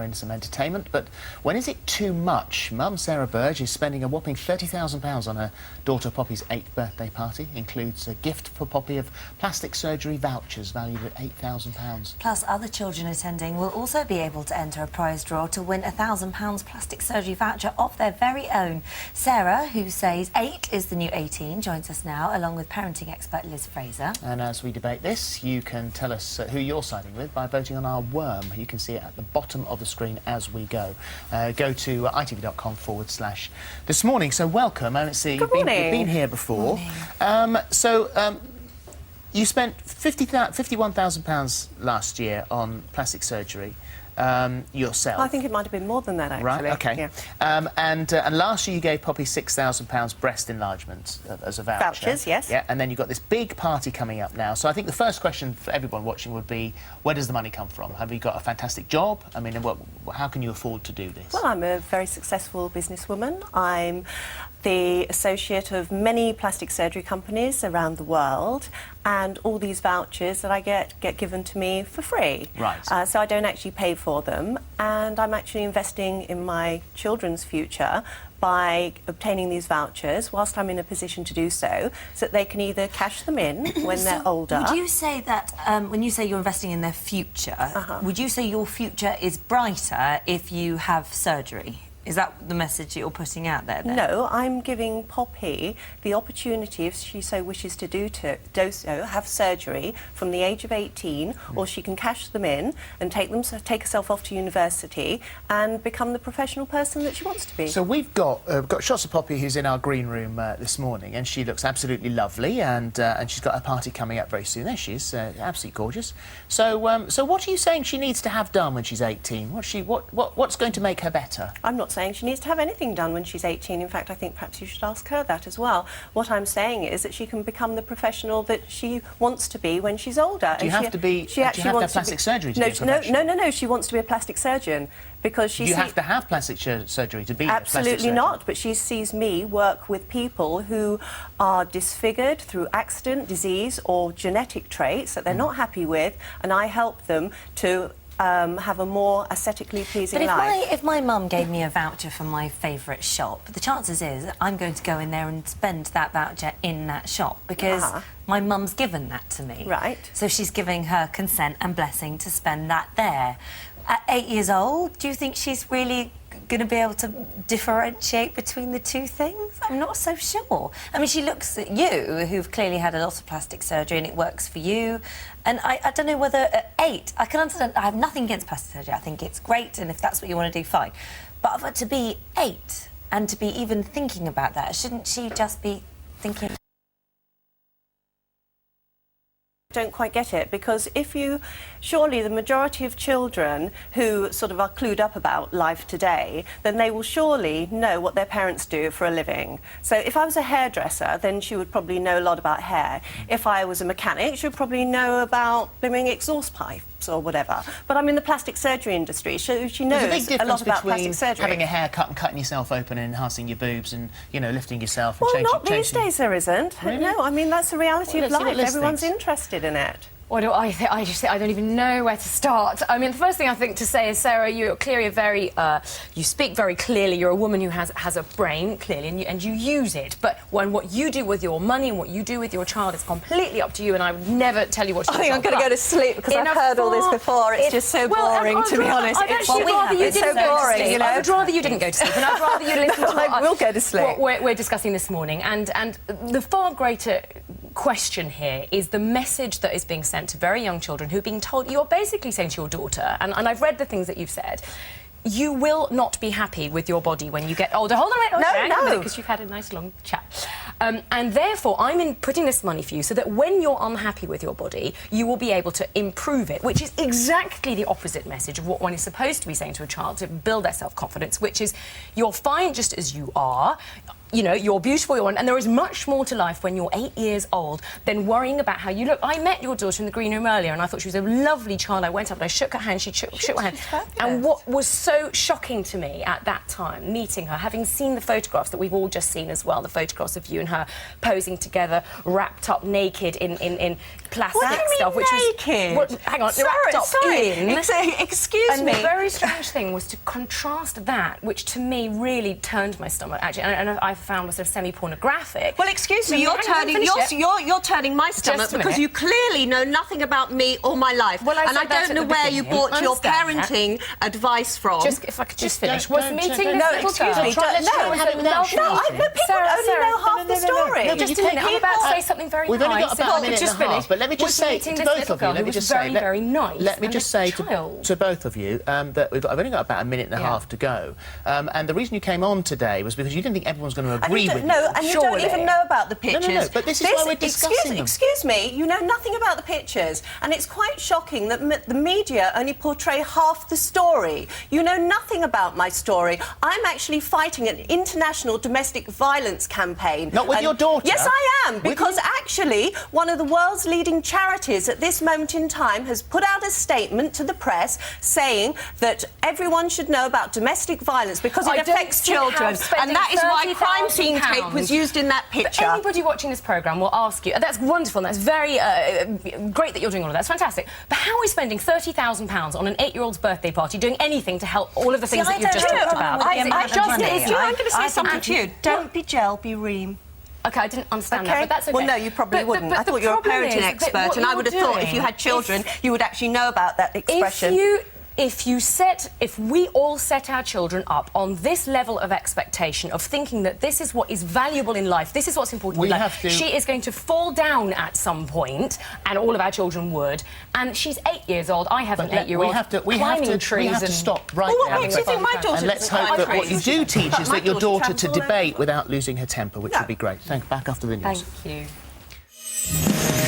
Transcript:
in some entertainment, but when is it too much? Mum Sarah Burge is spending a whopping £30,000 on her daughter Poppy's 8th birthday party. Includes a gift for Poppy of plastic surgery vouchers valued at £8,000. Plus, other children attending will also be able to enter a prize draw to win a £1,000 plastic surgery voucher of their very own. Sarah, who says 8 is the new 18, joins us now, along with parenting expert Liz Fraser. And as we debate this, you can tell us who you're siding with by voting on our worm. You can see it at the bottom of the screen as we go. Go to itv.com/this morning. So welcome. I see you've been here before. You spent £51,000 last year on plastic surgery yourself. I think it might have been more than that, actually. Right, OK. Yeah. And last year you gave Poppy £6,000 breast enlargement as a voucher. Vouchers, yes. Yeah, and then you've got this big party coming up now. So I think the first question for everyone watching would be, where does the money come from? Have you got a fantastic job? I mean, how can you afford to do this? Well, I'm a very successful businesswoman. I'm the associate of many plastic surgery companies around the world, and all these vouchers that I get given to me for free. Right. So I don't actually pay for them, and I'm actually investing in my children's future by obtaining these vouchers whilst I'm in a position to do so that they can either cash them in when they're older. Would you say that, when you say you're investing in their future, would you say your future is brighter if you have surgery? Is that the message you're putting out there then? No, I'm giving Poppy the opportunity, if she so wishes to do so, have surgery from the age of 18, or she can cash them in and take herself off to university and become the professional person that she wants to be. So we've got shots of Poppy, who's in our green room this morning, and she looks absolutely lovely, and she's got a party coming up very soon. There she is, absolutely gorgeous. So what are you saying she needs to have done when she's 18? What's going to make her better? I'm not saying she needs to have anything done when she's 18. In fact, I think perhaps you should ask her that as well. What I'm saying is that she can become the professional that she wants to be when she's older. Do you have to have plastic surgery to be a professional? No, she wants to be a plastic surgeon because she... You have to have plastic surgery to be a plastic surgeon? Absolutely not, but she sees me work with people who are disfigured through accident, disease or genetic traits that they're not happy with, and I help them to have a more aesthetically pleasing life. If my mum gave me a voucher for my favourite shop, the chances is I'm going to go in there and spend that voucher in that shop because my mum's given that to me. Right. So she's giving her consent and blessing to spend that there. At 8 years old, do you think she's really going to be able to differentiate between the two things? I'm not so sure. I mean, she looks at you, who've clearly had a lot of plastic surgery and it works for you, and I don't know whether at 8, I can understand, I have nothing against plastic surgery, I think it's great, and if that's what you want to do, fine. But for to be 8 and to be even thinking about that, shouldn't she just be thinking... Don't quite get it, because surely the majority of children who sort of are clued up about life today, then they will surely know what their parents do for a living. So if I was a hairdresser, then she would probably know a lot about hair. If I was a mechanic, she would probably know about blooming exhaust pipes or whatever. But I'm in the plastic surgery industry, so she knows a lot about plastic surgery. Having a haircut and cutting yourself open and enhancing your boobs and, you know, lifting yourself and well, changing... Well, not these days there isn't. Really? No, I mean, that's the reality of life. Everyone's interested in it. What do I think? I don't even know where to start. I mean, the first thing I think to say is, Sarah, you're clearly you speak very clearly. You're a woman who has a brain, clearly, and you use it. But what you do with your money and what you do with your child is completely up to you, and I would never tell you what to do. I think I'm going to go to sleep because I've heard all this before. It's just so boring, to be honest. It's so boring, you know? I would rather you didn't go to sleep, and I'd rather you listen to I will go to sleep. what we're discussing this morning. And the far greater question here is the message that is being sent to very young children who are being told, you're basically saying to your daughter, and I've read the things that you've said, you will not be happy with your body when you get older. Hold on, wait. No. Because you've had a nice long chat. And therefore, I'm putting this money for you so that when you're unhappy with your body, you will be able to improve it, which is exactly the opposite message of what one is supposed to be saying to a child to build their self-confidence, which is you're fine just as you are. You know, you're beautiful, and there is much more to life when you're 8 years old than worrying about how you look. I met your daughter in the green room earlier, and I thought she was a lovely child. I went up and I shook her hand, she shook my hand. And what was so shocking to me at that time, meeting her, having seen the photographs that we've all just seen as well, the photographs of you and her posing together, wrapped up naked in plastic What do you mean stuff, which naked? was hang on, wrapped up in. Excuse And me. the very strange thing was to contrast that, which to me really turned my stomach, actually, and I found was sort of semi-pornographic. Well, excuse me, So you're hang on, turning finish it. you're turning my stomach Just a because minute. you clearly know nothing about me or my life. Well, I and said I that don't at know the where you beginning. bought your Understand that. parenting advice from. Just if I could just finish. don't- Was don't- meeting don't- this No, little excuse girl me, trying to don't- show no, us have it a now, lovely- Sharon. No, people only know half the story. No, just a minute. I'm about to say something very We've only nice. got about a minute just and a half, finish. but let me just Was say meeting to this both little of you, girl let who me was just very, say, very nice. let me and just a say child. to both of you that I've only got about a minute and a Yeah. half to go, and the reason you came on today was because you didn't think everyone's going to And agree you with don't, no, you. and you don't Surely. even know about the pictures. no, but this is why we're discussing them. Excuse me, you know nothing about the pictures, and it's quite shocking that the media only portray half the story. You know nothing about my story. I'm actually fighting an international domestic violence campaign. Not with And- your daughter? Yes, I am, With because you? actually one of the world's leading charities at this moment in time has put out a statement to the press saying that everyone should know about domestic violence because I it don't affects see how children, spending and that is why crime scene £30,000 tape was used in that But picture. anybody watching this programme will ask you, that's wonderful, and that's very great that you're doing all of that, that's fantastic, but how are we spending £30,000 on an 8-year-old's birthday party doing anything to help all of the things I that you've don't just have a talked problem about? with the amount of money. I'm going to say I something think to you. Don't be gel, be ream. OK, I didn't understand Okay. that, but that's OK. Well, no, you probably But- wouldn't. but I the thought you were a problem is parenting that expert, what and I you're would have thought if doing you had children, is- you would actually know about that expression. If we all set our children up on this level of expectation of thinking that this is what is valuable in life, this is what's important We in life, have to- she is going to fall down at some point, and all of our children would. And she's 8 years old. I have an 8-year-old climbing trees and stop right Well, what now. makes you think my daughter And let's doesn't hope climb that what you trees? do teach is My that your daughter daughter climbs to all over debate them. without losing her temper, which No. would be great. Back after the news. Thank you.